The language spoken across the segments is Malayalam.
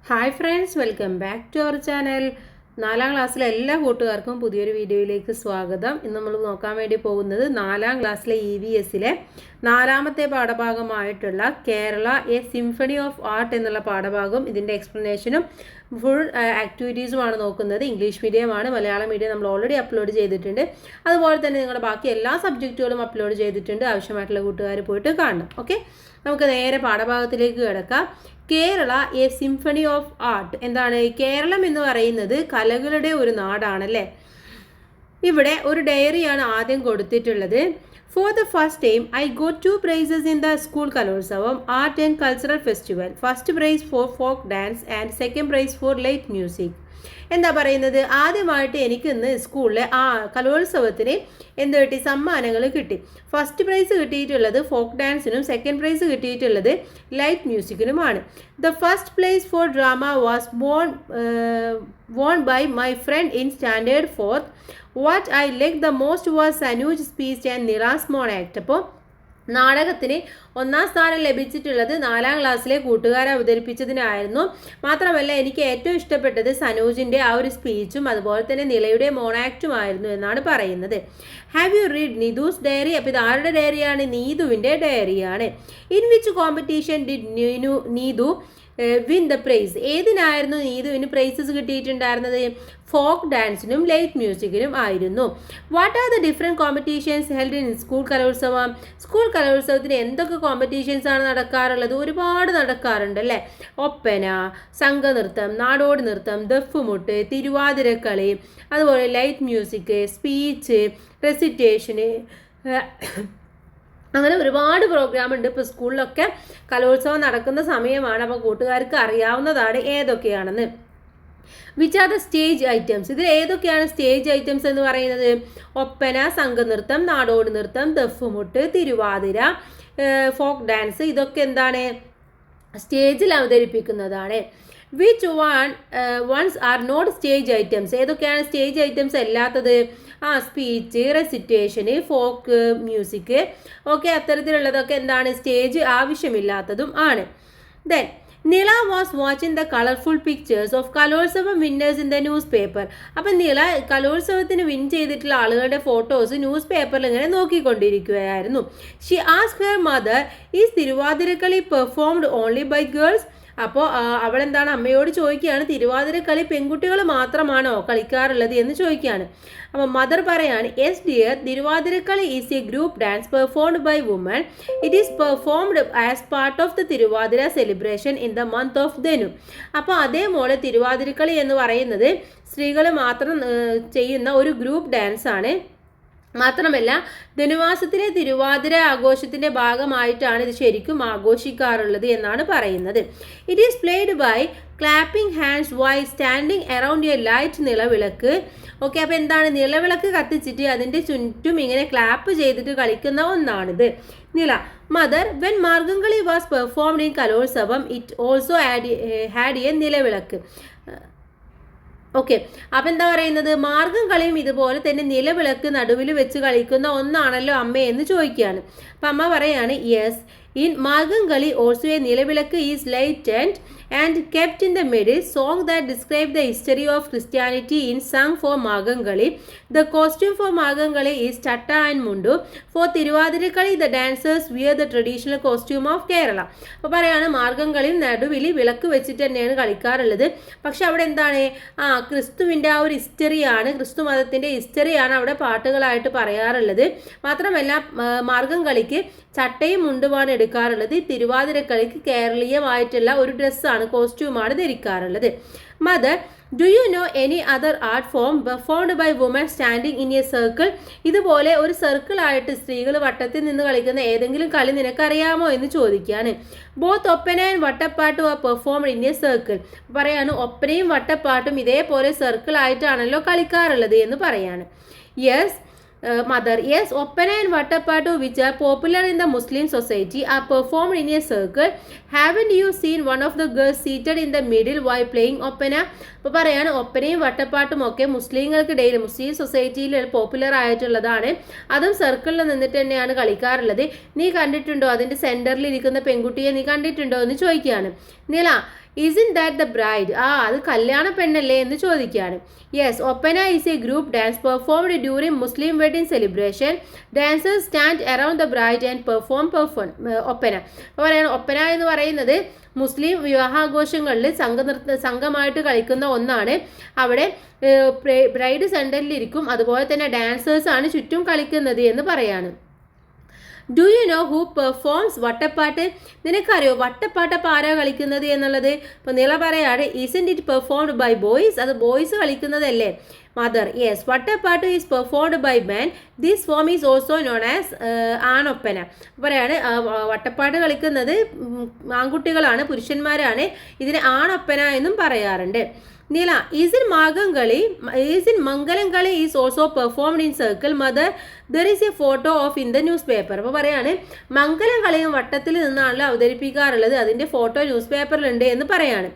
Hi friends, welcome back to our channel. 4ാം ക്ലാസ്സിലെ എല്ലാ കൂട്ടുകാർക്കും പുതിയൊരു വീഡിയോയിലേക്ക് സ്വാഗതം. ഇന്ന് നമ്മൾ നോക്കാൻ വേണ്ടി പോകുന്നത് 4ാം ക്ലാസ്സിലെ EVSലെ 4ാമത്തെ പാഠഭാഗമായിട്ടുള്ള Kerala a symphony of art എന്നുള്ള പാഠഭാഗം, ഇതിൻ്റെ എക്സ്പ്ലനേഷനും ഫുൾ ആക്ടിവിറ്റീസുമാണ് നോക്കുന്നത്. ഇംഗ്ലീഷ് മീഡിയമാണ്, മലയാളം മീഡിയം നമ്മൾ ഓൾറെഡി അപ്ലോഡ് ചെയ്തിട്ടുണ്ട്. അതുപോലെ തന്നെ നിങ്ങളുടെ ബാക്കി എല്ലാ സബ്ജക്റ്റുകളും അപ്ലോഡ് ചെയ്തിട്ടുണ്ട്. ആവശ്യമായിട്ടുള്ള കൂട്ടുകാർ പോയിട്ട് കാണണം. ഓക്കെ, നമുക്ക് നേരെ പാഠഭാഗത്തിലേക്ക് കിടക്കാം. Kerala a symphony of art. എന്താണ് കേരളം എന്ന് പറയുന്നത്? കലകളുടെ ഒരു നാടാണല്ലേ. ഇവിടെ ഒരു ഡയറിയാണ് ആദ്യം കൊടുത്തിട്ടുള്ളത്. For the first time I got 2 prizes in the school Kalolsavam art and cultural festival. First prize for folk dance and second prize for light music. എന്താ പറയുന്നത്? ആദ്യമായിട്ട് എനിക്ക് ഇന്ന് സ്കൂളിലെ കലോത്സവത്തിന് എന്ത് കിട്ടി? സമ്മാനങ്ങൾ കിട്ടി. ഫസ്റ്റ് പ്രൈസ് കിട്ടിയിട്ടുള്ളത് ഫോക്ക് ഡാൻസിനും സെക്കൻഡ് പ്രൈസ് കിട്ടിയിട്ടുള്ളത് ലൈറ്റ് മ്യൂസിക്കിനുമാണ്. The first place for drama was won by my friend in standard 4th. What I liked the most was Sanu's speech and Nira's monologue. അപ്പോൾ നാടകത്തിന് 1ാം സ്ഥാനം ലഭിച്ചിട്ടുള്ളത് 4ാം ക്ലാസ്സിലെ കൂട്ടുകാരെ അവതരിപ്പിച്ചതിനായിരുന്നു. മാത്രമല്ല എനിക്ക് ഏറ്റവും ഇഷ്ടപ്പെട്ടത് സനൂജിൻ്റെ ആ ഒരു സ്പീച്ചും അതുപോലെ തന്നെ നിലയുടെ മോണാക്റ്റുമായിരുന്നു എന്നാണ് പറയുന്നത്. Have you read Neethu's diary? അപ്പോൾ ഇത് ആരുടെ ഡയറിയാണ്? നീതുവിൻ്റെ ഡയറിയാണ്. In which competition did Neethu win the prize? ഏതിനായിരുന്നു നീതുവിന് പ്രൈസസ് കിട്ടിയിട്ടുണ്ടായിരുന്നത്? ഫോക്ക് ഡാൻസിനും ലൈറ്റ് മ്യൂസിക്കിനും ആയിരുന്നു. What are the different competitions held in school Kalolsavam? School കലോത്സവത്തിന് എന്തൊക്കെ കോമ്പറ്റീഷൻസ് ആണ് നടക്കാറുള്ളത്? ഒരുപാട് നടക്കാറുണ്ട് അല്ലേ. ഒപ്പന, സംഘനൃത്തം, നാടോടി നൃത്തം, ദഫ്മുട്ട്, തിരുവാതിരക്കളി, അതുപോലെ ലൈറ്റ് മ്യൂസിക്, സ്പീച്ച്, റെസിറ്റേഷന്, അങ്ങനെ ഒരുപാട് പ്രോഗ്രാം ഉണ്ട്. ഇപ്പോൾ സ്കൂളിലൊക്കെ കലോത്സവം നടക്കുന്ന സമയമാണ്. അപ്പോൾ കൂട്ടുകാർക്ക് അറിയാവുന്നതാണ് ഏതൊക്കെയാണെന്ന്. Which are the stage items? ഇതിൽ ഏതൊക്കെയാണ് സ്റ്റേജ് ഐറ്റംസ് എന്ന് പറയുന്നത്? ഒപ്പന, സംഘനൃത്തം, നാടോടി നൃത്തം, ദഫ്മുട്ട്, തിരുവാതിര, ഫോക്ക് ഡാൻസ്, ഇതൊക്കെ എന്താണ്? സ്റ്റേജിൽ അവതരിപ്പിക്കുന്നതാണ്. Which ones are not stage items? ഏതൊക്കെയാണ് സ്റ്റേജ് ഐറ്റംസ് അല്ലാത്തത്? Speech, recitation, folk music, okay, അത്തരത്തിലുള്ളതൊക്കെ എന്താണ്? സ്റ്റേജ് ആവശ്യമില്ലാത്തതും ആണ്. Then Nila was watching the colourful pictures of Kalolsavam winners in the newspaper. അപ്പം നില കലോത്സവത്തിന് വിൻ ചെയ്തിട്ടുള്ള ആളുകളുടെ ഫോട്ടോസ് ന്യൂസ് പേപ്പറിൽ ഇങ്ങനെ നോക്കിക്കൊണ്ടിരിക്കുകയായിരുന്നു. She asked her mother, is Thiruvathirakali performed only by girls? അപ്പോൾ അവളെന്താണ് അമ്മയോട് ചോദിക്കുകയാണ്, തിരുവാതിരക്കളി പെൺകുട്ടികൾ മാത്രമാണോ കളിക്കാറുള്ളത് എന്ന് ചോദിക്കുകയാണ്. അപ്പോൾ മദർ പറയാണ്, yes dear, Thiruvathirakali is a group dance performed by woman. It is performed as part of the Thiruvathira celebration in the month of Dhanu. അപ്പോൾ അതേപോലെ തിരുവാതിരക്കളി എന്ന് പറയുന്നത് സ്ത്രീകൾ മാത്രം ചെയ്യുന്ന ഒരു ഗ്രൂപ്പ് ഡാൻസ് ആണ്. മാത്രമല്ല ധനുമാസത്തിലെ തിരുവാതിര ആഘോഷത്തിൻ്റെ ഭാഗമായിട്ടാണ് ഇത് ശരിക്കും ആഘോഷിക്കാറുള്ളത് എന്നാണ് പറയുന്നത്. It is played by clapping hands while standing around a light nilavilakku. Okay, അപ്പോൾ എന്താണ്? നിലവിളക്ക് കത്തിച്ചിട്ട് അതിൻ്റെ ചുറ്റും ഇങ്ങനെ ക്ലാപ്പ് ചെയ്തിട്ട് കളിക്കുന്ന ഒന്നാണിത്. നില mother, when Margamkali was performed in കലോത്സവം ഇറ്റ് ഓൾസോ ഹാഡ് എ നിലവിളക്ക്. ഓക്കെ, അപ്പം എന്താ പറയുന്നത്? മാർഗം കളിയും ഇതുപോലെ തന്നെ നിലവിളക്ക് നടുവിൽ വെച്ച് കളിക്കുന്ന ഒന്നാണല്ലോ അമ്മ എന്ന് ചോദിക്കുകയാണ്. അപ്പം അമ്മ പറയാണ്, യെസ്, ഇൻ മാർഗം കളി ഓൾസോ എ നിലവിളക്ക് is ലൈറ്റൻഡ് and kept in the middle. Song that describe the history of Christianity in sung for Magangali. The costume for Magangali is chatta and mundu. For Tiruvathirakkali the dancers wear the traditional costume of Kerala. അപ്പോൾ പറയാണ് മാർഗംകളി നടുവിൽ വിളക്ക് വെച്ചിട്ട് തന്നെയാണ് കളിക്കാറുള്ളത്. പക്ഷെ അവിടെ എന്താണ്? ക്രിസ്തുവിൻ്റെ ആ ഒരു ഹിസ്റ്ററിയാണ്, ക്രിസ്തു മതത്തിൻ്റെ ഹിസ്റ്ററിയാണ് അവിടെ പാട്ടുകളായിട്ട് പറയാറുള്ളത്. മാത്രമല്ല മാർഗംകളിക്ക് ചട്ടയും മുണ്ടുമാണ് എടുക്കാറുള്ളത്. തിരുവാതിരക്കളിക്ക് കേരളീയമായിട്ടുള്ള ഒരു ഡ്രസ്സാണ്, കോസ്റ്റ്യൂമാണ് ധരിക്കാറുള്ളത്. Mother, do you know any other art form performed by woman standing in a circle? ഇതുപോലെ ഒരു സർക്കിളായിട്ട് സ്ത്രീകൾ വട്ടത്തിൽ നിന്ന് കളിക്കുന്ന ഏതെങ്കിലും കളി നിനക്കറിയാമോ എന്ന് ചോദിക്കുകയാണ്. ബോത്ത് ഒപ്പന ആൻഡ് വട്ടപ്പാട്ടും are performed in a circle. പറയാണ് ഒപ്പനയും വട്ടപ്പാട്ടും ഇതേപോലെ സർക്കിളായിട്ടാണല്ലോ കളിക്കാറുള്ളത് എന്ന് പറയാണ്. Yes mother, yes, Oppana and Vattapattu, which are popular in the Muslim society, are performed in a circle. Haven't you seen one of the girls seated in the middle while playing Oppana? അപ്പോൾ പറയാണ് ഒപ്പനയും വട്ടപ്പാട്ടും ഒക്കെ മുസ്ലിങ്ങൾക്കിടയിൽ മുസ്ലിം സൊസൈറ്റിയിൽ പോപ്പുലർ ആയിട്ടുള്ളതാണ്. അതും സർക്കിളിൽ നിന്നിട്ട് തന്നെയാണ് കളിക്കാറുള്ളത്. നീ കണ്ടിട്ടുണ്ടോ അതിൻ്റെ സെൻറ്ററിൽ ഇരിക്കുന്ന പെൺകുട്ടിയെ നീ കണ്ടിട്ടുണ്ടോ എന്ന് ചോദിക്കുകയാണ്. നില, Isn't that the bride? അത് കല്യാണ പെണ്ണല്ലേ എന്ന് ചോദിക്കുകയാണ്. Yes, Oppana is a group dance performed during Muslim wedding celebration. Dancers stand around the bride and perform Oppana. അപ്പോൾ പറയാണ് ഒപ്പന എന്ന് പറയുന്നത് മുസ്ലിം വിവാഹാഘോഷങ്ങളിൽ സംഘമായിട്ട് കളിക്കുന്ന ഒന്നാണ്. അവിടെ ബ്രൈഡ് സെൻറ്ററിലിരിക്കും, അതുപോലെ തന്നെ ഡാൻസേഴ്സാണ് ചുറ്റും കളിക്കുന്നത് എന്ന് പറയാണ്. Do you know who performs Vattappattu? നിനക്കറിയോ വട്ടപ്പാട്ട് അപ്പോൾ ആരാ കളിക്കുന്നത് എന്നുള്ളത്? ഇപ്പോൾ നില പറയാണ് isn't it performed by boys? അത് ബോയ്സ് കളിക്കുന്നതല്ലേ? Mother, yes, Vattappattu is performed by man. This form is also known as Aanoppana. പറയാണ് വട്ടപ്പാട്ട് കളിക്കുന്നത് ആൺകുട്ടികളാണ്, പുരുഷന്മാരാണ്. ഇതിനെ ആണൊപ്പന എന്നും പറയാറുണ്ട്. നീല, is in Mangalam Kali is also performed in circle. Mother, there is A photo of in the news paper. അപ്പോൾ പറയാണ് മംഗലം കളിയും വട്ടത്തിൽ നിന്നാണല്ലോ അവതരിപ്പിക്കാറുള്ളത്, അതിൻ്റെ ഫോട്ടോ ന്യൂസ് പേപ്പറിലുണ്ട് എന്ന് പറയാണ്.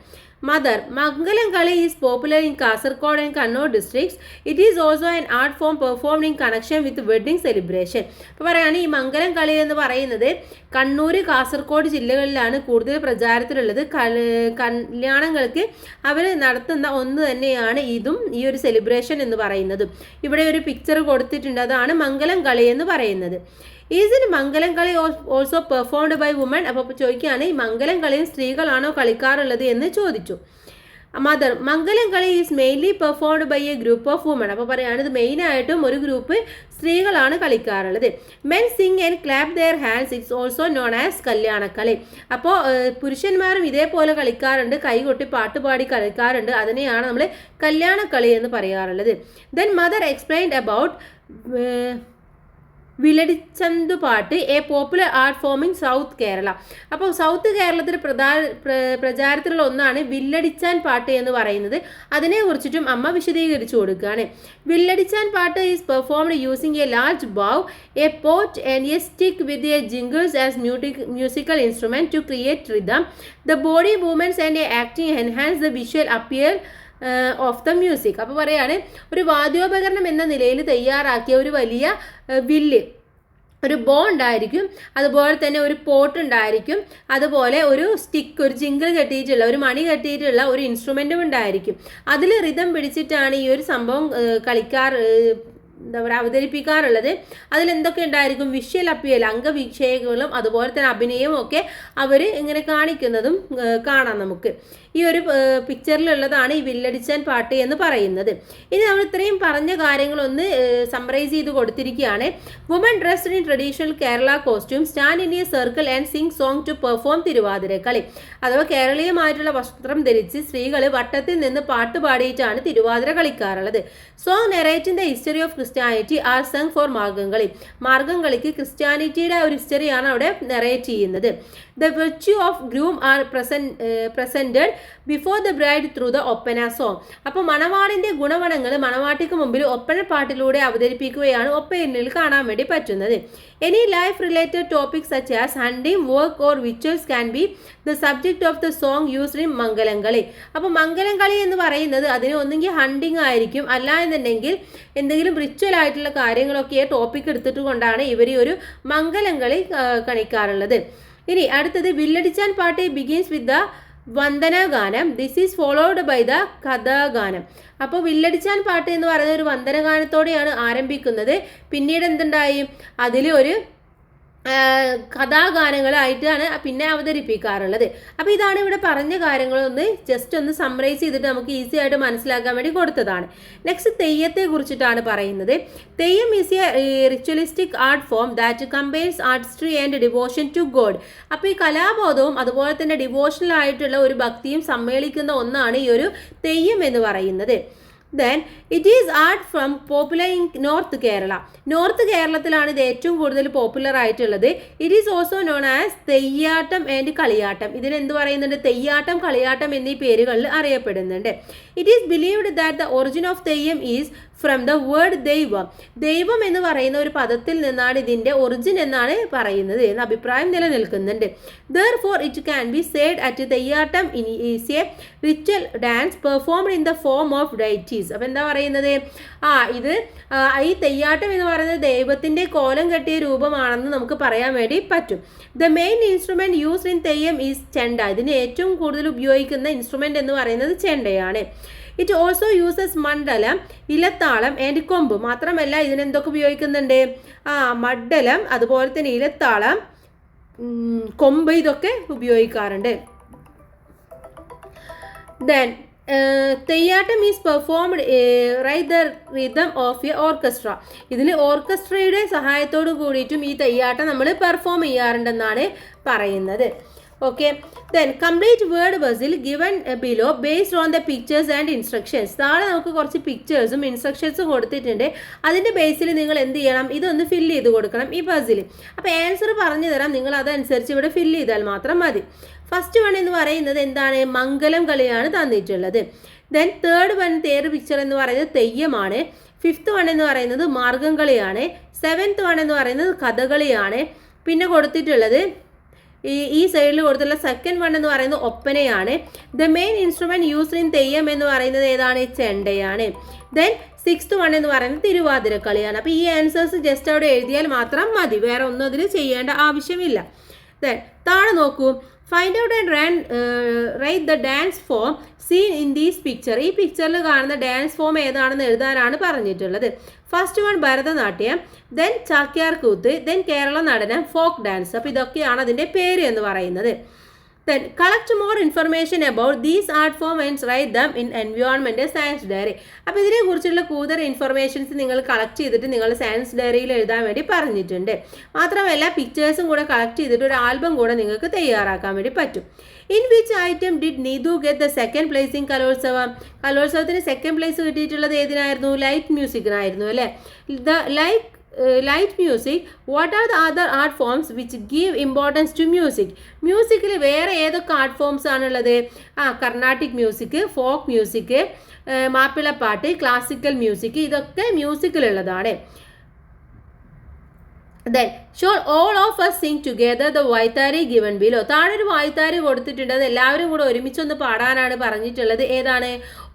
Mother, Mangalam Kali is popular in Kasaragod and Kannur districts. It is also an art form performed in connection with wedding celebration. അപ്പോൾ പറയുകയാണ് ഈ മംഗലം കളി എന്ന് പറയുന്നത് കണ്ണൂർ, കാസർഗോഡ് ജില്ലകളിലാണ് കൂടുതൽ പ്രചാരത്തിലുള്ളത്. കല്യാണങ്ങൾക്ക് അവർ നടത്തുന്ന ഒന്ന് തന്നെയാണ് ഇതും, ഈ ഒരു സെലിബ്രേഷൻ എന്ന് പറയുന്നതും. ഇവിടെ ഒരു പിക്ചർ കൊടുത്തിട്ടുണ്ട്, അതാണ് മംഗലം കളി എന്ന് പറയുന്നത്. ഈസ് ഇൻ മംഗലം കളി ഓൾസോ പെർഫോംഡ് ബൈ വുമൺ? അപ്പോൾ ചോദിക്കുകയാണ് ഈ മംഗലം കളിയും സ്ത്രീകളാണോ കളിക്കാറുള്ളത് എന്ന് ചോദിച്ചു. Mother, Mangalam Kali is mainly performed by a group of woman. അപ്പോൾ പറയുകയാണ് ഇത് മെയിനായിട്ടും ഒരു ഗ്രൂപ്പ് സ്ത്രീകളാണ് കളിക്കാറുള്ളത്. Men sing and clap their hands, it's also known as Kalyanakkali. അപ്പോൾ പുരുഷന്മാരും ഇതേപോലെ കളിക്കാറുണ്ട്, കൈകൊട്ടി പാട്ടുപാടി കളിക്കാറുണ്ട്, അതിനെയാണ് നമ്മൾ കല്യാണക്കളി എന്ന് പറയാറുള്ളത്. ദെൻ മദർ എക്സ്പ്ലെയിൻഡ് അബൌട്ട് വിലടിച്ചന്തു പാട്ട്, A popular art form in south Kerala. അപ്പോൾ സൗത്ത് കേരളത്തിൽ പ്രചാരത്തിലുള്ള ഒന്നാണ് വില്ലടിച്ചാൻ പാട്ട് എന്ന് പറയുന്നത്. അതിനെ കുറിച്ചിട്ടും അമ്മ വിശദീകരിച്ചു കൊടുക്കുകയാണ്. Villadichan pattu is performed using a large bow, a pot and a stick with a jingles as musical instrument to create rhythm. The body movements and acting enhance the visual appear of the music. അപ്പോൾ പറയാണ് ഒരു വാദ്യോപകരണം എന്ന നിലയിൽ തയ്യാറാക്കിയ ഒരു വലിയ വില്ല്, ഒരു ബോ ഉണ്ടായിരിക്കും, അതുപോലെ തന്നെ ഒരു പോട്ട് ഉണ്ടായിരിക്കും, അതുപോലെ ഒരു സ്റ്റിക്ക്, ഒരു ജിങ്കിൾ കെട്ടിയിട്ടുള്ള, ഒരു മണി കെട്ടിയിട്ടുള്ള ഒരു ഇൻസ്ട്രുമെൻറ്റും ഉണ്ടായിരിക്കും. അതിൽ റിതം പിടിച്ചിട്ടാണ് ഈ ഒരു സംഭവം എന്താ പറയുക അവതരിപ്പിക്കാറുള്ളത്. അതിലെന്തൊക്കെ ഉണ്ടായിരിക്കും? വിഷ്വൽ അപ്പിയൽ, അംഗവിക്ഷയങ്ങളും അതുപോലെ തന്നെ അഭിനയവും ഒക്കെ അവർ ഇങ്ങനെ കാണിക്കുന്നതും കാണാം നമുക്ക്. ഈ ഒരു പിക്ചറിലുള്ളതാണ് ഈ വില്ലടിച്ചാൻ പാട്ട് എന്ന് പറയുന്നത്. ഇനി നമ്മൾ ഇത്രയും പറഞ്ഞ കാര്യങ്ങളൊന്ന് സമ്മറൈസ് ചെയ്ത് കൊടുത്തിരിക്കുകയാണ്. Woman dressed in traditional Kerala costume stand in a circle and sing song to perform Thiruvathirakali. അഥവാ കേരളീയമായിട്ടുള്ള വസ്ത്രം ധരിച്ച് സ്ത്രീകൾ വട്ടത്തിൽ നിന്ന് പാട്ട് പാടിയിട്ടാണ് തിരുവാതിര കളിക്കാറുള്ളത്. Song narrating the history of Christianity are sung for Margamkali. മാർഗംകളിക്ക് ക്രിസ്ത്യാനിറ്റിയുടെ ഒരു ഹിസ്റ്ററിയാണ് അവിടെ നെറേറ്റ് ചെയ്യുന്നത്. The virtue of groom are presented before the bride through the Oppana song. അപ്പോൾ മണവാളിൻ്റെ ഗുണഗണങ്ങൾ മണവാട്ടിക്ക് മുമ്പിൽ ഒപ്പന പാട്ടിലൂടെ അവതരിപ്പിക്കുകയാണ് ഒപ്പനയിൽ കാണാൻ വേണ്ടി പറ്റുന്നത്. Any life related topic such as hunting, work or rituals can be the subject of the song used in Mangalam Kali. അപ്പോൾ മംഗലം കളി എന്ന് പറയുന്നത് അതിന് ഒന്നെങ്കിൽ ഹണ്ടിങ് ആയിരിക്കും, അല്ല എന്നുണ്ടെങ്കിൽ എന്തെങ്കിലും റിച്വൽ ആയിട്ടുള്ള കാര്യങ്ങളൊക്കെ ടോപ്പിക് എടുത്തിട്ട് കൊണ്ടാണ് ഇവർ ഒരു മംഗലം കളി കളിക്കാറുള്ളത്. ഇനി അടുത്തത് Villadichan Pattu begins with the Vandanaganam. This is followed by the Kathaganam. അപ്പോൾ വില്ലടിച്ചാൻ പാട്ട് എന്ന് പറയുന്ന ഒരു വന്ദനഗാനത്തോടെയാണ് ആരംഭിക്കുന്നത്. പിന്നീട് എന്തുണ്ടായി? അതിൽ ഒരു കഥാഗാനങ്ങളായിട്ടാണ് പിന്നെ അവതരിപ്പിക്കാറുള്ളത്. അപ്പോൾ ഇതാണ് ഇവിടെ പറഞ്ഞ കാര്യങ്ങളൊന്ന് ജസ്റ്റ് ഒന്ന് സമ്മറൈസ് ചെയ്തിട്ട് നമുക്ക് ഈസി ആയിട്ട് മനസ്സിലാക്കാൻ വേണ്ടി കൊടുത്തതാണ്. നെക്സ്റ്റ് തെയ്യത്തെ കുറിച്ചിട്ടാണ് പറയുന്നത്. Theyyam is a ritualistic art form that combines artistry and devotion to god. അപ്പോൾ ഈ കലാബോധവും അതുപോലെ തന്നെ ഡിവോഷണൽ ആയിട്ടുള്ള ഒരു ഭക്തിയും സമ്മേളിക്കുന്ന ഒന്നാണ് ഈ ഒരു തെയ്യം എന്ന് പറയുന്നത്. Then it is art from popular in North Kerala. North കേരളത്തിലാണ് ഇത് ഏറ്റവും കൂടുതൽ പോപ്പുലർ ആയിട്ടുള്ളത്. It is also known as Theyyattam and Kaliyattam. ഇതിനെന്ത് പറയുന്നുണ്ട്? തെയ്യാട്ടം, കളിയാട്ടം എന്നീ പേരുകളിൽ അറിയപ്പെടുന്നുണ്ട്. It is believed that the origin of Theyyam is from the word Daivam. ദൈവം എന്ന് പറയുന്ന ഒരു പദത്തിൽ നിന്നാണ് ഇതിൻ്റെ ഒറിജിൻ എന്നാണ് പറയുന്നത് എന്ന അഭിപ്രായം നിലനിൽക്കുന്നുണ്ട്. Therefore it can be said at Theyyattam is a ritual dance performed in the form of deities. Devotees. അപ്പം എന്താ പറയുന്നത്, ഇത് ഈ തെയ്യാട്ടം എന്ന് പറയുന്നത് ദൈവത്തിൻ്റെ കോലം കെട്ടിയ രൂപമാണെന്ന് നമുക്ക് പറയാൻ വേണ്ടി പറ്റും. The main instrument used in Theyyam is ചെണ്ട. ഇതിന് ഏറ്റവും കൂടുതൽ ഉപയോഗിക്കുന്ന ഇൻസ്ട്രുമെൻ്റ് എന്ന് പറയുന്നത് ചെണ്ടയാണ്. ഇറ്റ് ഓൾസോ യൂസസ് മണ്ഡലം, ഇലത്താളം ആൻഡ് കൊമ്പ്. മാത്രമല്ല ഇതിനെന്തൊക്കെ ഉപയോഗിക്കുന്നുണ്ട്, മണ്ഡലം, അതുപോലെ തന്നെ ഇലത്താളം, കൊമ്പ്, ഇതൊക്കെ ഉപയോഗിക്കാറുണ്ട്. Then Theyyattam is performed write the rhythm of A orchestra. ഇതിൽ ഓർക്കസ്ട്രയുടെ സഹായത്തോട് കൂടിയിട്ടും ഈ തെയ്യാട്ടം നമ്മൾ പെർഫോം ചെയ്യാറുണ്ടെന്നാണ് പറയുന്നത്. ഓക്കെ, ദെൻ കംപ്ലീറ്റ് വേർഡ് ബസിൽ given below based on the pictures and instructions. താഴെ നമുക്ക് കുറച്ച് പിക്ചേഴ്സും ഇൻസ്ട്രക്ഷൻസും കൊടുത്തിട്ടുണ്ട്. അതിൻ്റെ ബേസിൽ നിങ്ങൾ എന്ത് ചെയ്യണം, ഇതൊന്ന് ഫില്ല് ചെയ്ത് കൊടുക്കണം ഈ ബസിൽ. അപ്പോൾ ആൻസർ പറഞ്ഞു തരാം, നിങ്ങൾ അതനുസരിച്ച് ഇവിടെ ഫില്ല് ചെയ്താൽ മാത്രം മതി. ഫസ്റ്റ് വൺ എന്ന് പറയുന്നത് എന്താണ്, മംഗലം കളിയാണ് തന്നിട്ടുള്ളത്. ദെൻ തേർഡ് പിക്ചർ എന്ന് പറയുന്നത് തെയ്യമാണ്. ഫിഫ്ത്ത് വൺ എന്ന് പറയുന്നത് മാർഗം കളിയാണ്. സെവൻത്ത് വൺ എന്ന് പറയുന്നത് കഥകളിയാണ്. പിന്നെ കൊടുത്തിട്ടുള്ളത് ഈ സൈഡിൽ കൊടുത്തിട്ടുള്ള സെക്കൻഡ് വൺ എന്ന് പറയുന്നത് ഒപ്പനയാണ്. The main instrument used in Theyyam എന്ന് പറയുന്നത് ഏതാണ്, ചെണ്ടയാണ്. ദെൻ സിക്സ്ത് വൺ എന്ന് പറയുന്നത് തിരുവാതിരക്കളിയാണ്. അപ്പോൾ ഈ ആൻസേഴ്സ് ജസ്റ്റ് അവിടെ എഴുതിയാൽ മാത്രം മതി, വേറെ ഒന്നും അതിൽ ചെയ്യേണ്ട ആവശ്യമില്ല. ദെൻ താഴെ നോക്കൂ, find out and write the dance form seen in these picture. ഈ പിക്ചറിൽ കാണുന്ന ഡാൻസ് ഫോം ഏതാണെന്ന് എഴുതാനാണ് പറഞ്ഞിട്ടുള്ളത്. First one Bharatanatyam, then Chakyar Koothu, then Kerala Natanam, folk dance. അപ്പോൾ ഇതൊക്കെയാണ് അതിൻ്റെ പേര് എന്ന് പറയുന്നത്. Then collect more information about these art form and write them in environment science diary. അപ്പോൾ ഇതിനെക്കുറിച്ചുള്ള കൂടുതൽ ഇൻഫർമേഷൻസ് നിങ്ങൾ കളക്ട് ചെയ്തിട്ട് നിങ്ങൾ സയൻസ് ഡയറിയിൽ എഴുതാൻ വേണ്ടി പറഞ്ഞിട്ടുണ്ട്. മാത്രമല്ല പിക്ചേഴ്സും കൂടെ കളക്ട് ചെയ്തിട്ട് ഒരു ആൽബം കൂടെ നിങ്ങൾക്ക് തയ്യാറാക്കാൻ വേണ്ടി പറ്റും. In which item did Neethu get the second place in Kalolsavam. കലോത്സവത്തിന് സെക്കൻഡ് പ്ലേസ് കിട്ടിയിട്ടുള്ളത് ഏതിനായിരുന്നു, ലൈറ്റ് മ്യൂസിക്കിനായിരുന്നു അല്ലേ. Light music, what are the other art forms which give importance to music. മ്യൂസിക്കിൽ വേറെ ഏതൊക്കെ ആർട്ട് ഫോംസ് ആണുള്ളത്, Carnatic music, folk music, Mappilappattu, classical music, ഇതൊക്കെ മ്യൂസിക്കിലുള്ളതാണ്. Then sure all of us sing together the വൈത്താരി given below. താഴെ ഒരു വൈത്താരി കൊടുത്തിട്ടുണ്ട്, അത് എല്ലാവരും കൂടെ ഒരുമിച്ചൊന്ന് പാടാനാണ് പറഞ്ഞിട്ടുള്ളത്. ഏതാണ്,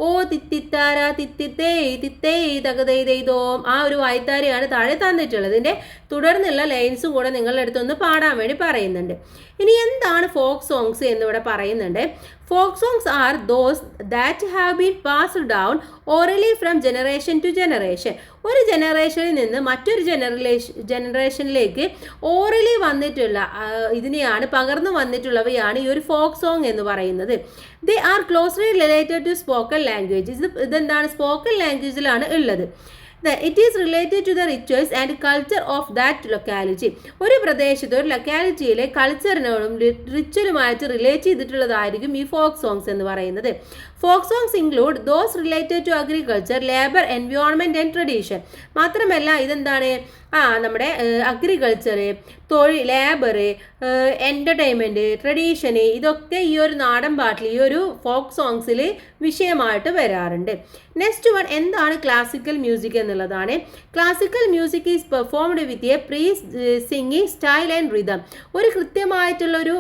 ഓ തിത്തിത്താര തിത്തിത്തേ തിത്തേ തകതൈതോം, ആ ഒരു വൈത്താരിയാണ് താഴെ തന്നിട്ടുള്ളത്. ഇതിൻ്റെ തുടർന്നുള്ള ലൈൻസും കൂടെ നിങ്ങളുടെ അടുത്തൊന്ന് പാടാൻ വേണ്ടി പറയുന്നുണ്ട്. ഇനി എന്താണ് ഫോക്ക് സോങ്സ് എന്നിവിടെ പറയുന്നുണ്ട്. Folk songs are those that have been passed down orally from generation to generation. ഒരു ജനറേഷനിൽ നിന്ന് മറ്റൊരു ജനറേഷനിലേക്ക് ഓറലി വന്നിട്ടുള്ള ഇതിനെയാണ് പകർന്നു വന്നിട്ടുള്ളവയാണ് ഈ ഒരു ഫോക്ക് സോങ് എന്ന് പറയുന്നത്. They are closely related to spoken language. ഇതെന്താണ്, സ്പോക്കൺ ലാംഗ്വേജിലാണ് ഉള്ളത്. It is related to the rituals and culture of that locality. ഒരു പ്രദേശത്ത് ഒരു ലൊക്കാലിറ്റിയിലെ കൾച്ചറിനോടും റിച്വലുമായിട്ട് റിലേറ്റ് ചെയ്തിട്ടുള്ളതായിരിക്കും ഈ ഫോക്ക് സോങ്സ് എന്ന് പറയുന്നത്. Folk songs include those related to agriculture, labour, environment and tradition. മാത്രമല്ല ഇതെന്താണ്, നമ്മുടെ അഗ്രികൾച്ചർ, തൊഴിൽ, ലേബർ, എൻ്റർടൈൻമെൻറ്റ്, ട്രഡീഷന്, ഇതൊക്കെ ഈ ഒരു നാടൻ പാട്ടിൽ ഈ ഒരു ഫോക്ക് സോങ്സിൽ വിഷയമായിട്ട് വരാറുണ്ട്. നെക്സ്റ്റ് വൺ എന്താണ് ക്ലാസിക്കൽ മ്യൂസിക് എന്നുള്ളതാണ്. Classical music is performed with a pre singing style and rhythm. ഒരു കൃത്യമായിട്ടുള്ളൊരു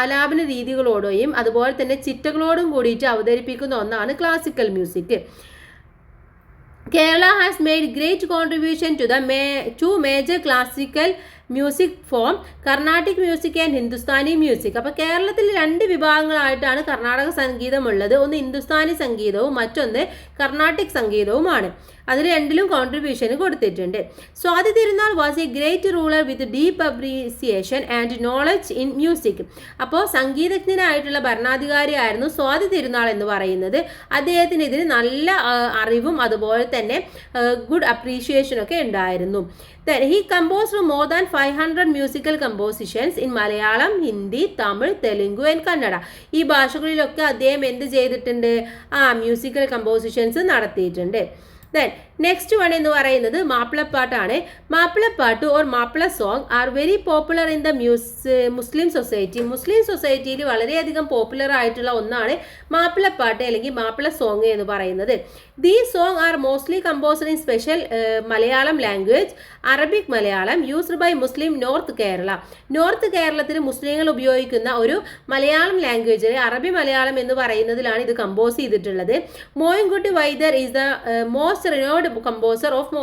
ആലാപന രീതികളോടെയും അതുപോലെ തന്നെ ചിട്ടകളോടും കൂടിയിട്ട് അവതരിപ്പിക്കുന്ന ഒന്നാണ് classical music. Kerala has made great contribution to the two major classical music form, Carnatic music and Hindustani music. അപ്പോൾ കേരളത്തിൽ രണ്ട് വിഭാഗങ്ങളായിട്ടാണ് കർണാടക സംഗീതമുള്ളത്. ഒന്ന് ഹിന്ദുസ്ഥാനി സംഗീതവും മറ്റൊന്ന് കർണാട്ടിക് സംഗീതവുമാണ്. അതിൽ രണ്ടിലും കോൺട്രിബ്യൂഷൻ കൊടുത്തിട്ടുണ്ട്. Swathi Thirunal was A great ruler with deep appreciation and knowledge in music. അപ്പോൾ സംഗീതജ്ഞനായിട്ടുള്ള ഭരണാധികാരിയായിരുന്നു സ്വാതി തിരുനാൾ എന്ന് പറയുന്നത്. അദ്ദേഹത്തിന് ഇതിന് നല്ല അറിവും അതുപോലെ തന്നെ ഗുഡ് അപ്രീഷിയേഷനൊക്കെ ഉണ്ടായിരുന്നു. Then he composed more than 500 musical compositions in Malayalam, Hindi, Tamil, Telugu and Kannada. ഈ ഭാഷകളിലൊക്കെ അദ്ദേഹം എന്ത് ചെയ്തിട്ടുണ്ട്, മ്യൂസിക്കൽ കമ്പോസിഷൻസ് നടത്തിയിട്ടുണ്ട്. ദെൻ നെക്സ്റ്റ് വൺ എന്ന് പറയുന്നത് മാപ്പിളപ്പാട്ടാണ്. Mappilappattu or Mappila song are very popular in the Muslim society. മുസ്ലിം സൊസൈറ്റിയിൽ വളരെയധികം പോപ്പുലർ ആയിട്ടുള്ള ഒന്നാണ് മാപ്പിളപ്പാട്ട് അല്ലെങ്കിൽ മാപ്പിള സോങ് എന്ന് പറയുന്നത്. These song are mostly composed in special Malayalam language, Arabic Malayalam, used by Muslim north Kerala. North കേരളത്തിൽ മുസ്ലിങ്ങൾ ഉപയോഗിക്കുന്ന ഒരു മലയാളം ലാംഗ്വേജ്, അറബി മലയാളം എന്ന് പറയുന്നതിലാണ് ഇത് കമ്പോസ് ചെയ്തിട്ടുള്ളത്. Moyinkutty Vaidyar is the most renowned composer of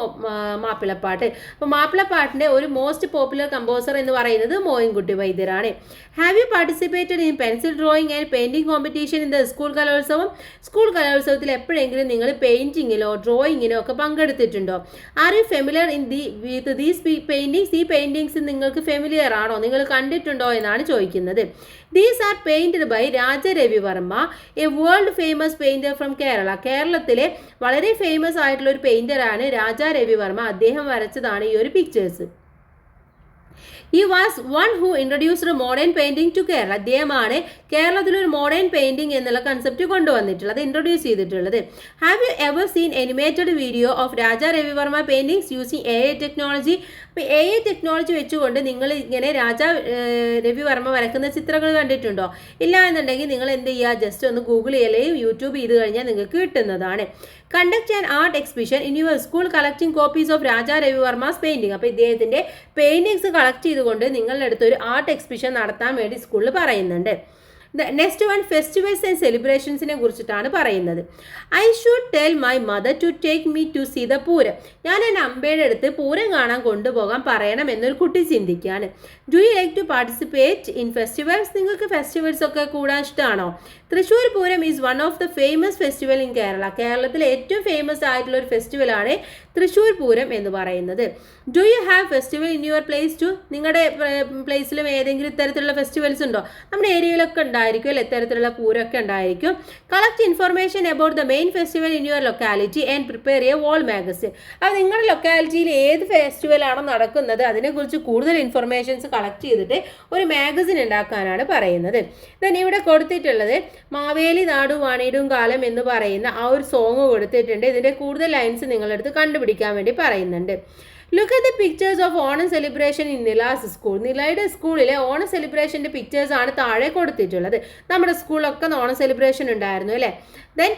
Mappilappattu. അപ്പോൾ മാപ്പിളപ്പാട്ടിന്റെ ഒരു മോസ്റ്റ് പോപ്പുലർ കമ്പോസർ എന്ന് പറയുന്നത് മോയിൻകുട്ടി വൈദ്യരാണ്. Have you participated in pencil drawing and painting competition in the school Kalolsavam? School കലോത്സവത്തിൽ എപ്പോഴെങ്കിലും നിങ്ങൾ പെയിന്റിങ്ങിലോ ഡ്രോയിങ്ങിനോ ഒക്കെ പങ്കെടുത്തിട്ടുണ്ടോ? Are you familiar in with these paintings? ഈ പെയിന്റിങ്സ് നിങ്ങൾക്ക് ഫെമിലിയർ ആണോ, നിങ്ങൾ കണ്ടിട്ടുണ്ടോ എന്നാണ് ചോദിക്കുന്നത്. These are painted by Raja Ravivarma, a world famous painter from Kerala. കേരളത്തിലെ വളരെ ഫേമസ് ആയിട്ടുള്ള ഒരു പെയിന്ററാണ് രാജ രവിവർമ്മ. അദ്ദേഹം വരച്ചതാണ് ഈ ഒരു pictures. He was one who introduced modern painting to Kerala. അദ്ദേഹമാണ് കേരളത്തിൽ ഒരു മോഡേൺ പെയിന്റിംഗ് എന്നുള്ള കൺസെപ്റ്റ് കൊണ്ടുവന്നിട്ടുള്ളത്, ഇൻട്രൊഡ്യൂസ് ചെയ്തിട്ടുള്ളത്. Have you ever seen animated video of Raja Ravivarma paintings using AI technology? അപ്പോൾ AI ടെക്നോളജി വെച്ചുകൊണ്ട് നിങ്ങൾ ഇങ്ങനെ രാജ രവിവർമ്മ വരക്കുന്ന ചിത്രങ്ങൾ കണ്ടിട്ടുണ്ടോ? ഇല്ല എന്നുണ്ടെങ്കിൽ നിങ്ങൾ എന്ത് ചെയ്യുക, ജസ്റ്റ് ഒന്ന് ഗൂഗിൾ ചെയ്യലെയും യൂട്യൂബ് ചെയ്ത് കഴിഞ്ഞാൽ നിങ്ങൾക്ക് കിട്ടുന്നതാണ്. Conduct an art exhibition in your school collecting copies of Raja Ravivarma's painting. അപ്പോൾ ഇദ്ദേഹത്തിൻ്റെ പെയിന്റിങ്സ് കളക്ട് ചെയ്തുകൊണ്ട് നിങ്ങളുടെ അടുത്ത് ഒരു ആർട്ട് എക്സിബിഷൻ നടത്താൻ വേണ്ടി സ്കൂളിൽ പറയുന്നുണ്ട്. നെക്സ്റ്റ് വൺ ഫെസ്റ്റിവൽസ് ആൻഡ് സെലിബ്രേഷൻസിനെ കുറിച്ചിട്ടാണ് പറയുന്നത്. I should tell my mother to take me to see the Pooram. ഞാൻ എൻ്റെ അമ്മയുടെ അടുത്ത് പൂരം കാണാൻ കൊണ്ടുപോകാൻ പറയണം എന്നൊരു കുട്ടി ചിന്തിക്കുകയാണ്. Do you like to participate in festivals? നിങ്ങൾക്ക് ഫെസ്റ്റിവൽസ് ഒക്കെ കൂടാൻ ഇഷ്ടമാണോ? Thrissur Pooram is one of the famous festival in Kerala. കേരളത്തിലെ ഏറ്റവും ഫേമസ് ആയിട്ടുള്ള ഒരു ഫെസ്റ്റിവലാണ് തൃശ്ശൂർ പൂരം എന്ന് പറയുന്നത്. Do you have festival in your place too? നിങ്ങളുടെ പ്ലേസിലും ഏതെങ്കിലും ഇത്തരത്തിലുള്ള ഫെസ്റ്റിവൽസ് ഉണ്ടോ? നമ്മുടെ ഏരിയയിലൊക്കെ ഉണ്ടായിരിക്കും അല്ലേ, ഇത്തരത്തിലുള്ള പൂരമൊക്കെ ഉണ്ടായിരിക്കും. Collect information about the main festival in your locality and prepare A wall magazine. അപ്പോൾ നിങ്ങളുടെ ലൊക്കാലിറ്റിയിൽ ഏത് ഫെസ്റ്റിവലാണോ നടക്കുന്നത് അതിനെക്കുറിച്ച് കൂടുതൽ ഇൻഫർമേഷൻസ് കളക്ട് ചെയ്തിട്ട് ഒരു മാഗസിൻ ഉണ്ടാക്കാനാണ് പറയുന്നത്. ദെൻ ഇവിടെ കൊടുത്തിട്ടുള്ളത് മാവേലി നാടു വാണിടും കാലം എന്ന് പറയുന്ന ആ ഒരു സോങ് കൊടുത്തിട്ടുണ്ട്. ഇതിൻ്റെ കൂടുതൽ ലൈൻസ് നിങ്ങളെടുത്ത് കണ്ടുപിടിക്കാൻ വേണ്ടി പറയുന്നുണ്ട്. Look at the pictures of Onam celebration in Nila's school. നിലയുടെ സ്കൂളിലെ ഓണം സെലിബ്രേഷൻ്റെ പിക്ചേഴ്സ് ആണ് താഴെ കൊടുത്തിട്ടുള്ളത്. നമ്മുടെ സ്കൂളിലൊക്കെ ഓണം സെലിബ്രേഷൻ ഉണ്ടായിരുന്നു അല്ലേ. Then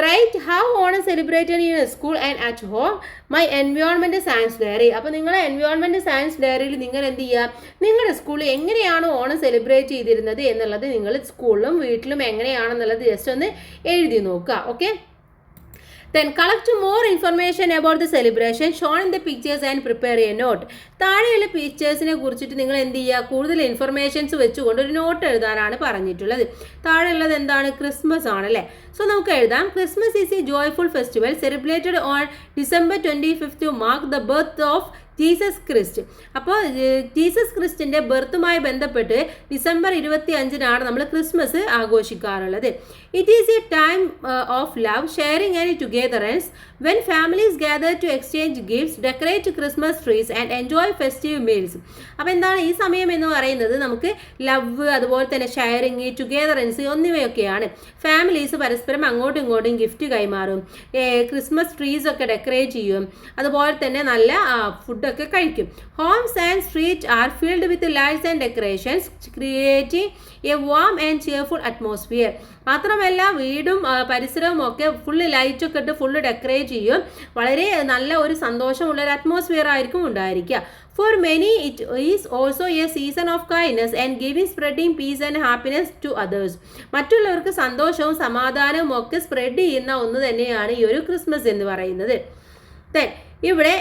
write how Onam celebrated in school and at home. My environment science diary. അപ്പോൾ നിങ്ങളുടെ എൻവയോൺമെൻറ്റ് സയൻസ് ഡയറിയിൽ നിങ്ങൾ എന്ത് ചെയ്യുക, നിങ്ങളുടെ സ്കൂളിൽ എങ്ങനെയാണ് ഓണം സെലിബ്രേറ്റ് ചെയ്തിരുന്നത് എന്നുള്ളത് നിങ്ങൾ സ്കൂളിലും വീട്ടിലും എങ്ങനെയാണെന്നുള്ളത് ജസ്റ്റ് ഒന്ന് എഴുതി നോക്കുക. Okay. Then collect more information about the celebration shown in the pictures and prepare a note. താഴെയുള്ള പിക്ചേഴ്സിനെ കുറിച്ചിട്ട് നിങ്ങൾ എന്ത് ചെയ്യുക, കൂടുതൽ ഇൻഫർമേഷൻസ് വെച്ചുകൊണ്ട് ഒരു നോട്ട് എഴുതാനാണ് പറഞ്ഞിട്ടുള്ളത്. താഴെയുള്ളത് എന്താണ്, ക്രിസ്മസ് ആണല്ലേ. സോ നമുക്ക് എഴുതാം. Christmas is a joyful festival celebrated on December 25th to mark the birth of Jesus Christ. അപ്പോൾ ജീസസ് ക്രിസ്റ്റിൻ്റെ ബർത്തുമായി ബന്ധപ്പെട്ട് December 25 നമ്മൾ ക്രിസ്മസ് ആഘോഷിക്കാറുള്ളത്. It is a time of love, sharing and togetherness when families gather to exchange gifts, decorate Christmas trees and enjoy festive meals. അപ്പോൾ എന്താണ് ഈ സമയം എന്ന് പറയുന്നത്, നമുക്ക് ലവ്, അതുപോലെ തന്നെ ഷെയറിങ്, ടുഗെദറൻസ് എന്നിവയൊക്കെയാണ്. ഫാമിലീസ് പരസ്പരം അങ്ങോട്ടും ഇങ്ങോട്ടും ഗിഫ്റ്റ് കൈമാറും, ക്രിസ്മസ് ട്രീസ് ഒക്കെ ഡെക്കറേറ്റ് ചെയ്യും, അതുപോലെ തന്നെ നല്ല ഫുഡൊക്കെ കഴിക്കും. Holmes and street are filled with lights and decorations creating A warm and cheerful atmosphere. മാത്രമല്ല വീടും പരിസരവും ഒക്കെ ഫുള്ള് ലൈറ്റൊക്കെ ഇട്ട് ഫുള്ള് ഡെക്കറേറ്റ് ചെയ്യും. വളരെ നല്ല ഒരു സന്തോഷമുള്ള ഒരു അറ്റ്മോസ്ഫിയർ ആയിരിക്കും ഉണ്ടായിരിക്കുക. For many, it is also a season of kindness and giving, spreading peace and happiness to others. മറ്റുള്ളവർക്ക് സന്തോഷവും സമാധാനവും ഒക്കെ സ്പ്രെഡ് ചെയ്യുന്ന ഒന്ന് തന്നെയാണ് ഈ ഒരു ക്രിസ്മസ് എന്ന് പറയുന്നത്. Then ഇവിടെ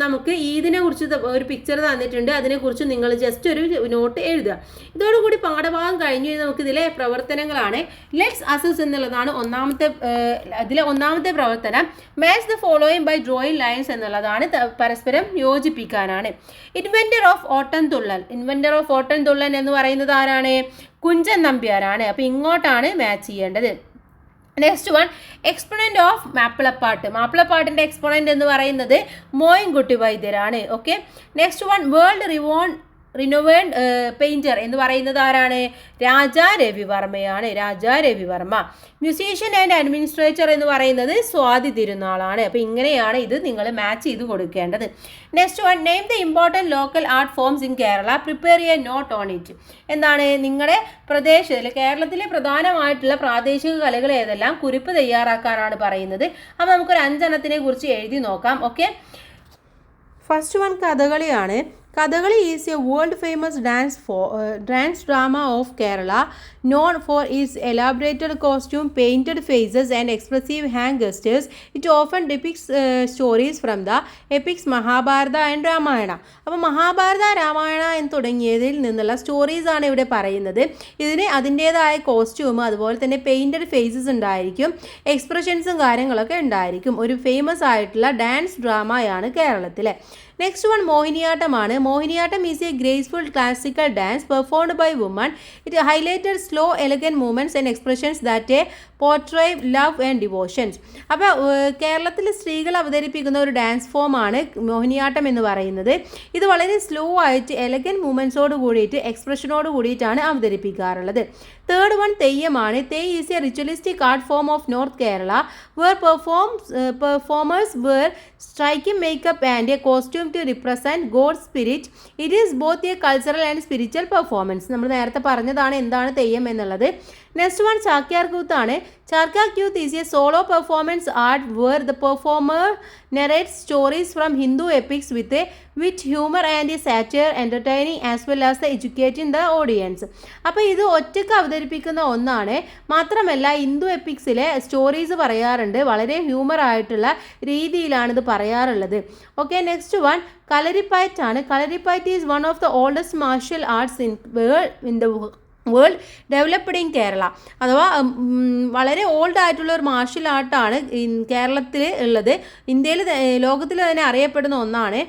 നമുക്ക് ഈദിനെ കുറിച്ച് ഒരു പിക്ചർ തന്നിട്ടുണ്ട്. അതിനെക്കുറിച്ച് നിങ്ങൾ ജസ്റ്റ് ഒരു നോട്ട് എഴുതുക. ഇതോടുകൂടി പാഠഭാഗം കഴിഞ്ഞ് നമുക്കിതിലെ പ്രവർത്തനങ്ങളാണ്. ലെറ്റ്സ് അസസ് എന്നുള്ളതാണ് ഒന്നാമത്തെ പ്രവർത്തനം. Match the following by drawing lines എന്നുള്ളതാണ്, പരസ്പരം യോജിപ്പിക്കാനാണ്. Inventor of Ottanthullal. Inventor of Ottanthullal എന്ന് പറയുന്നത് ആരാണ്, കുഞ്ചൻ നമ്പ്യാരാണ്. അപ്പോൾ ഇങ്ങോട്ടാണ് മാച്ച് ചെയ്യേണ്ടത്. നെക്സ്റ്റ് വൺ, എക്സ്പോണൻ്റ് ഓഫ് മാപ്പിളപ്പാട്ട്. മാപ്പിളപ്പാട്ടിൻ്റെ എക്സ്പോണൻ്റ് എന്ന് പറയുന്നത് മോയിൻകുട്ടി വൈദ്യരാണ്. Okay. Next one, world renowned painter എന്ന് പറയുന്നത് ആരാണ്? രാജാ രവിവർമ്മയാണ്. Raja Ravivarma. Musician and administrator എന്ന് പറയുന്നത് സ്വാതി തിരുനാളാണ്. അപ്പോൾ ഇങ്ങനെയാണ് ഇത് നിങ്ങൾ മാച്ച് ചെയ്ത് കൊടുക്കേണ്ടത്. Next one, name the important local art forms in Kerala, prepare a note on it. എന്താണ്? നിങ്ങളുടെ പ്രദേശത്തിൽ കേരളത്തിലെ പ്രധാനമായിട്ടുള്ള പ്രാദേശിക കലകൾ ഏതെല്ലാം, കുറിപ്പ് തയ്യാറാക്കാനാണ് പറയുന്നത്. അപ്പോൾ നമുക്കൊരു 5 എണ്ണത്തിനെ കുറിച്ച് എഴുതി നോക്കാം. ഓക്കെ, ഫസ്റ്റ് വൺ കഥകളിയാണ്. Kathakali is a world-famous dance drama of Kerala, known for its elaborated costume, painted faces, and expressive hand gestures. It often depicts stories from the epics Mahabharata and Ramayana. അപ്പോൾ മഹാഭാരത രാമായണ എന്ന് തുടങ്ങിയതിൽ നിന്നുള്ള സ്റ്റോറീസാണ് ഇവിടെ പറയുന്നത്. ഇതിന് അതിൻ്റേതായ കോസ്റ്റ്യൂം, അതുപോലെ തന്നെ പെയിൻറ്റഡ് ഫേസസ് ഉണ്ടായിരിക്കും, എക്സ്പ്രഷൻസും കാര്യങ്ങളൊക്കെ ഉണ്ടായിരിക്കും. ഒരു ഫേമസ് ആയിട്ടുള്ള ഡാൻസ് ഡ്രാമയാണ് കേരളത്തിലെ. നെക്സ്റ്റ് വൺ മോഹിനിയാട്ടമാണ്. Mohiniyattam is a graceful classical dance performed by woman. It highlighted slow elegant movements and expressions that portray love and devotions. അപ്പോൾ കേരളത്തിൽ സ്ത്രീകൾ അവതരിപ്പിക്കുന്ന ഒരു ഡാൻസ് ഫോമാണ് മോഹിനിയാട്ടം എന്ന് പറയുന്നത്. ഇത് വളരെ സ്ലോ ആയിട്ട് എലഗൻറ്റ് മൂവ്മെൻറ്റ്സോട് കൂടിയിട്ട് എക്സ്പ്രഷനോട് കൂടിയിട്ടാണ് അവതരിപ്പിക്കാറുള്ളത്. തേർഡ് വൺ തെയ്യമാണ്. Theyyam is a ritualistic art form of north Kerala where performers wear striking makeup and a costume to represent god spirit. It is both a cultural and spiritual performance. നമ്മൾ നേരത്തെ പറഞ്ഞതാണ് എന്താണ് തെയ്യം എന്നുള്ളത്. നെക്സ്റ്റ് വൺ ചാക്യാർ കൂത്താണ്. Chakyar Koothu is a solo performance art where the performer narrates stories from Hindu epics with humor and satire, entertaining as well as educating the audience. അപ്പോൾ ഇത് ഒറ്റയ്ക്ക് അവതരിപ്പിക്കുന്ന ഒന്നാണ്. മാത്രമല്ല ഹിന്ദു എപ്പിക്സിലെ സ്റ്റോറീസ് പറയാറുണ്ട്. വളരെ ഹ്യൂമർ ആയിട്ടുള്ള രീതിയിലാണ് ഇത് പറയാറുള്ളത്. ഓക്കെ, നെക്സ്റ്റ് വൺ കളരിപ്പയറ്റ് ആണ്. Kalaripayattu is one of the oldest martial arts in the world developed in Kerala. അഥവാ വളരെ ഓൾഡ് ആയിട്ടുള്ള ഒരു മാർഷ്യൽ ആർട്ടാണ് കേരളത്തിൽ ഉള്ളത്. ഇന്ത്യയിൽ ലോകത്തിൽ തന്നെ അറിയപ്പെടുന്ന ഒന്നാണ്.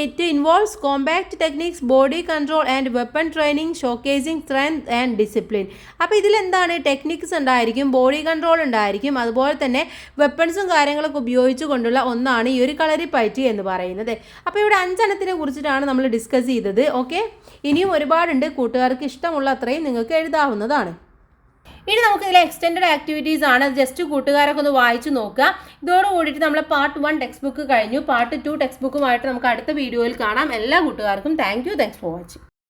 It involves combat techniques, body control and weapon training, showcasing strength and discipline. അപ്പോൾ ഇതിലെന്താണ്? ടെക്നിക്സ് ഉണ്ടായിരിക്കും, ബോഡി കൺട്രോൾ ഉണ്ടായിരിക്കും, അതുപോലെ തന്നെ വെപ്പൺസും കാര്യങ്ങളൊക്കെ ഉപയോഗിച്ചു കൊണ്ടുള്ള ഒന്നാണ് ഈ ഒരു കളരിപ്പയറ്റ് എന്ന് പറയുന്നത്. അപ്പോൾ ഇവിടെ 5 എണ്ണത്തിനെ കുറിച്ചിട്ടാണ് നമ്മൾ ഡിസ്കസ് ചെയ്തത്. ഓക്കെ, ഇനിയും ഒരുപാടുണ്ട്. കൂട്ടുകാർക്ക് ഇഷ്ടമുള്ള അത്രയും നിങ്ങൾക്ക് എഴുതാവുന്നതാണ്. ഇനി നമുക്ക് ഇതിലെ എക്സ്റ്റെൻഡഡ് ആക്ടിവിറ്റീസ് ആണ്. ജസ്റ്റ് കൂട്ടുകാരൊക്കെ ഒന്ന് വായിച്ചു നോക്കുക. ഇതോട് കൂടിയിട്ട് നമ്മൾ പാർട്ട് 1 ടെക്സ്റ്റ് ബുക്ക് കഴിഞ്ഞു. പാർട്ട് 2 ടെക്സ്റ്റ് ബുക്കുമായിട്ട് നമുക്ക് അടുത്ത വീഡിയോയിൽ കാണാം. എല്ലാ കൂട്ടുകാർക്കും താങ്ക്സ് ഫോർ വാച്ചിങ്.